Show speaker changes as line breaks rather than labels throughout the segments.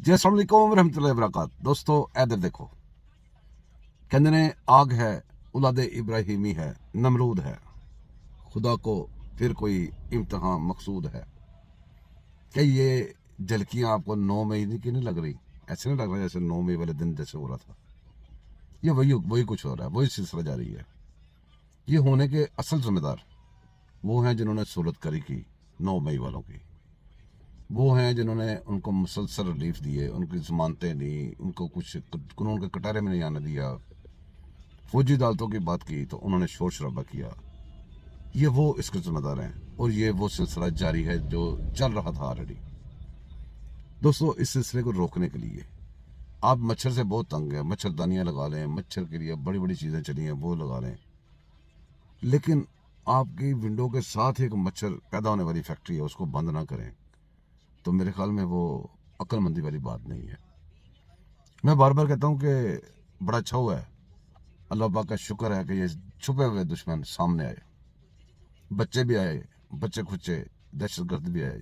जी अस्सलाम वालेकुम रहमतुल्लाहि व बरकातहू। दोस्तों इधर देखो, कहते ने आग है, औलादे इब्राहिमी है, नमरूद है, खुदा को फिर कोई इम्तहान मकसूद है। क्या ये झलकियां आपको 9 मई की नहीं लग रही? ऐसे नहीं लग रहा जैसे 9 मई वाले दिन जैसे हो रहा था? ये वही वही कुछ हो रहा है, वही सिलसिला जारी है। ये होने के असल जिम्मेदार वो हैं जिन्होंने सूरत करी की 9 मई वालों की। वो हैं जिन्होंने उनको मुसलसल रिलीफ दिए, उनकी जमानतें दी, उनको कुछ कानून के कटारे में नहीं आने दिया। फौजी अदालतों की बात की तो उन्होंने शोर शराबा किया। ये वो इसके जिम्मेदार हैं और ये वो सिलसिला जारी है जो चल रहा था ऑलरेडी। दोस्तों, इस सिलसिले को रोकने के लिए आप मच्छर से बहुत तंग हैं, मच्छरदानियां लगा लें, मच्छर के लिए बड़ी बड़ी चीज़ें चली हैं वो लगा लें, लेकिन आपकी विंडो के साथ एक मच्छर पैदा होने वाली फैक्ट्री है, उसको बंद ना करें तो मेरे ख्याल में वो अक्लमंदी वाली बात नहीं है। मैं बार बार कहता हूँ कि बड़ा अच्छा हुआ है, अल्लाह पाक का शुक्र है कि ये छुपे हुए दुश्मन सामने आए, बच्चे भी आए, बच्चे खुच्चे, दहशतगर्द भी आए।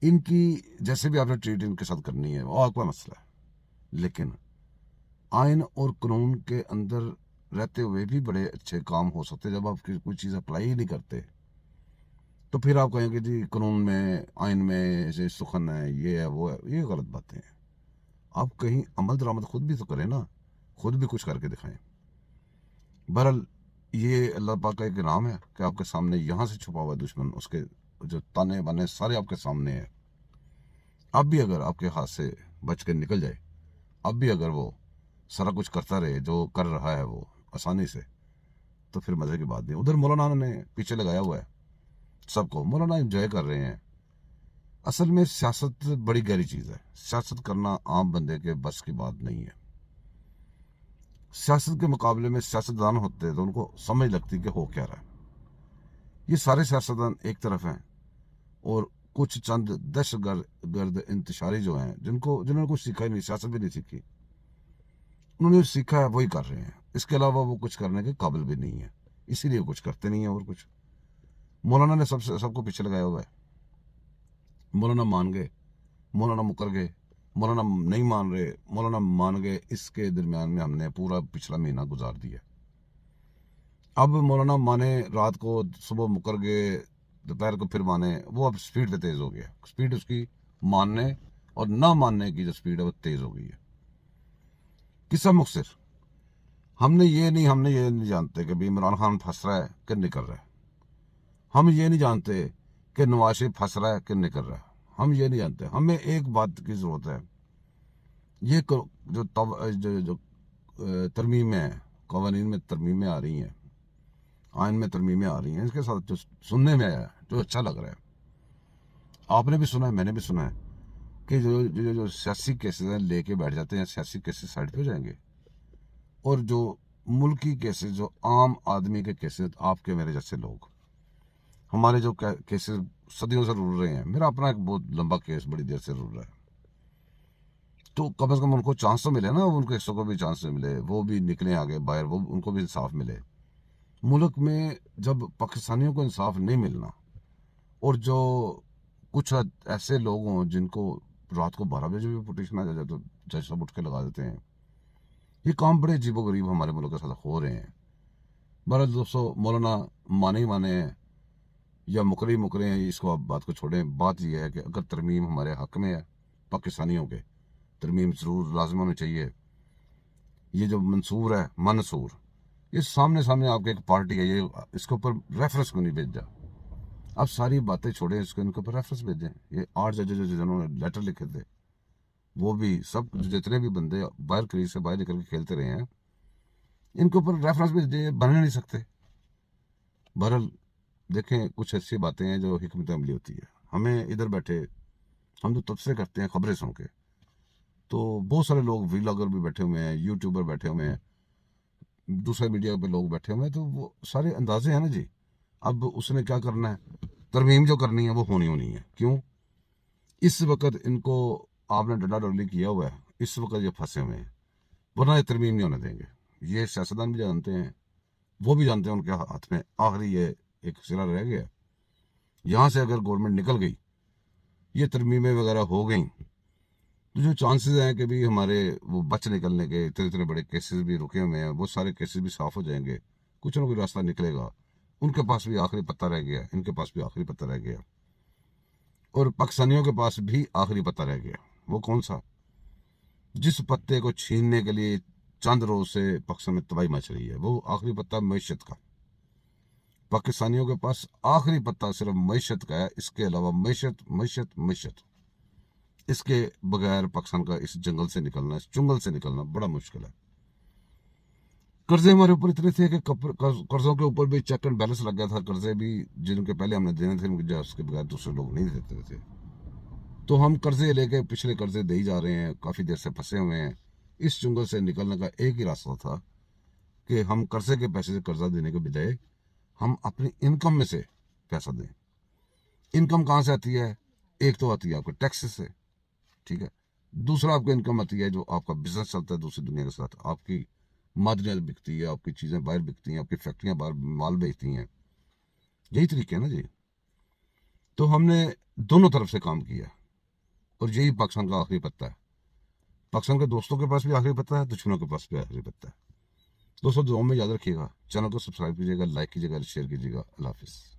इनकी जैसे भी आपने ट्रीट इनके साथ करनी है वो आपका मसला है, लेकिन आइन और कानून के अंदर रहते हुए भी बड़े अच्छे काम हो सकते। जब आप कोई चीज़ अप्लाई ही नहीं करते तो फिर आप कहेंगे जी कानून में, आइन में ऐसे सुखन है, ये है वो है, ये गलत बातें हैं। आप कहीं अमल दरामद खुद भी तो करें ना, खुद भी कुछ करके दिखाएं। बहरहाल ये अल्लाह पाक का एक इनाम है कि आपके सामने यहाँ से छुपा हुआ दुश्मन, उसके जो ताने बाने सारे आपके सामने है। अब भी अगर आपके हाथ से बच के निकल जाए, अब भी अगर वो सारा कुछ करता रहे जो कर रहा है वो आसानी से, तो फिर मज़े की बात नहीं। उधर मौलाना ने पीछे लगाया हुआ है सबको, मौलाना एंजॉय कर रहे हैं। असल में सियासत बड़ी गहरी चीज़ है, सियासत करना आम बंदे के बस की बात नहीं है। सियासत के मुकाबले में सियासतदान होते तो उनको समझ लगती कि हो क्या रहा है। ये सारे सियासतदान एक तरफ हैं और कुछ चंद दहशत गर्द इंतशारी जो हैं, जिन्होंने कुछ सीखा ही नहीं, सियासत भी नहीं सीखी, उन्होंने सीखा है वही कर रहे हैं। इसके अलावा वो कुछ करने के काबिल भी नहीं है, इसीलिए कुछ करते नहीं है। और कुछ मौलाना ने सबको पीछे लगाया हुआ है। मौलाना मान गए, मौलाना मुकर गए, मौलाना नहीं मान रहे, मौलाना मान गए, इसके दरमियान में हमने पूरा पिछला महीना गुजार दिया। अब मौलाना माने रात को, सुबह मुकर गए, दोपहर को फिर माने, वो अब स्पीड पे तेज हो गया। स्पीड उसकी मानने और ना मानने की जो स्पीड है वो तेज हो गई है। किस्सा मुखसिर, हमने ये नहीं जानते कि इमरान खान फंस रहा है कि निकल रहा है। हम ये नहीं जानते कि नवाज शरीफ फंस रहा है कि निकल रहा है। हम ये नहीं जानते। हमें एक बात की जरूरत है, ये जो तरमीमें हैं, कवानीन में तरमीमें आ रही हैं, आइन में तरमीमें आ रही हैं, इसके साथ जो सुनने में आया है, जो अच्छा लग रहा है, आपने भी सुना है, मैंने भी सुना है कि जो सियासी केसेस हैं लेके बैठ जाते हैं, सियासी केसेस साइड पे हो जाएंगे, और जो मुल्की केसेस, जो आम आदमी के केसेस, आपके मेरे जैसे लोग, हमारे जो केसेस सदियों से रुल रहे हैं, मेरा अपना एक बहुत लंबा केस बड़ी देर से रुल रहा है, तो कम से कम उनको चांस तो मिले ना, उनके हिस्सों को भी चांस मिले, वो भी निकले आगे बाहर, वो उनको भी इंसाफ मिले। मुल्क में जब पाकिस्तानियों को इंसाफ नहीं मिलना, और जो कुछ ऐसे लोग हों जिनको रात को 12 बजे भी पिटीशन आ जाए तो जज साहब उठ के लगा देते हैं, ये काम बड़े अजीबोगरीब हमारे मुल्क के साथ हो रहे हैं। बहरहाल दोस्तों, मौलाना माने ही माने हैं या मुकरे हैं, इसको आप बात को छोड़ें। बात यह है कि अगर तरमीम हमारे हक में है, पाकिस्तानियों के, तरमीम ज़रूर लाजम होनी चाहिए। ये जो मनसूर, ये सामने सामने आपके एक पार्टी है, ये इसके ऊपर रेफरेंस क्यों नहीं भेजा? आप सारी बातें छोड़ें, इसके इनके ऊपर रेफरेंस भेजें। ये 8 जजेस जिन्होंने लेटर लिखे थे, वो भी सब जितने भी बंदे बाहर क्रीज से बाहर निकल के खेलते रहे हैं, इनके ऊपर रेफरेंस भेजे, बन नहीं सकते। बहरहाल देखें, कुछ ऐसी बातें हैं जो हिकमत अमली होती है। हमें इधर बैठे, हम तो तबसरे करते हैं खबरें सुन के, तो बहुत सारे लोग व्लॉगर भी बैठे हुए हैं, यूट्यूबर बैठे हुए हैं, दूसरे मीडिया पे लोग बैठे हुए हैं, तो वो सारे अंदाजे हैं ना जी। अब उसने क्या करना है, तरमीम जो करनी है वो होनी है। क्यों? इस वक्त इनको आपने डंडा डोली किया हुआ है, इस वक्त ये फंसे हुए हैं, वरना ये तरमीम नहीं होने देंगे। ये सियासतदान भी जानते हैं, वो भी जानते हैं, उनके हाथ में आखिरी ये एक सिरा रह गया। यहाँ से अगर गवर्नमेंट निकल गई, ये तरमीमें वगैरह हो गई, तो जो चांसेस हैं कि भी हमारे वो बच निकलने के, इतने इतने बड़े केसेस भी रुके हुए हैं, वो सारे केसेस भी साफ हो जाएंगे, कुछ ना कुछ रास्ता निकलेगा। उनके पास भी आखिरी पत्ता रह गया, इनके पास भी आखिरी पत्ता रह गया, और पाकिस्तानियों के पास भी आखिरी पत्ता रह गया। वो कौन सा? जिस पत्ते को छीनने के लिए चंद रोज से पाकिस्तान में तबाही मच रही है, वो आखिरी पत्ता मैशत का। पाकिस्तानियों के पास आखिरी पत्ता सिर्फ मैशत का है, इसके अलावा मैशत मैशत मैशत, इसके बगैर पाकिस्तान का इस जंगल से निकलना, इस चुंगल से निकलना बड़ा मुश्किल है। कर्जे हमारे ऊपर इतने थे कि कर्जों के ऊपर भी चेक एंड बैलेंस लग गया था। कर्जे भी जिनके पहले हमने देने थे, मुझे उसके बगैर दूसरे लोग नहीं देते थे। तो हम कर्जे लेके पिछले कर्जे दे ही जा रहे हैं, काफी देर से फंसे हुए हैं। इस चुंगल से निकलने का एक ही रास्ता था कि हम कर्जे के पैसे से कर्जा देने के बजाय हम अपनी इनकम में से पैसा दें। इनकम कहाँ से आती है? एक तो आती है आपके टैक्सेस से, ठीक है। दूसरा आपका इनकम आती है जो आपका बिजनेस चलता है दूसरी दुनिया के साथ, आपकी मादरियाँ बिकती है, आपकी चीज़ें बाहर बिकती हैं, आपकी फैक्ट्रियाँ बाहर माल बेचती हैं। यही तरीके है ना जी। तो हमने दोनों तरफ से काम किया, और यही पाकिस्तान का आखिरी पत्ता है। पाकिस्तान के दोस्तों के पास भी आखिरी पत्ता है, दुश्मनों के पास भी आखिरी पत्ता है। दोस्तों दुआ में याद रखिएगा, चैनल को सब्सक्राइब कीजिएगा, लाइक कीजिएगा, शेयर कीजिएगा। अल्लाह हाफिज़।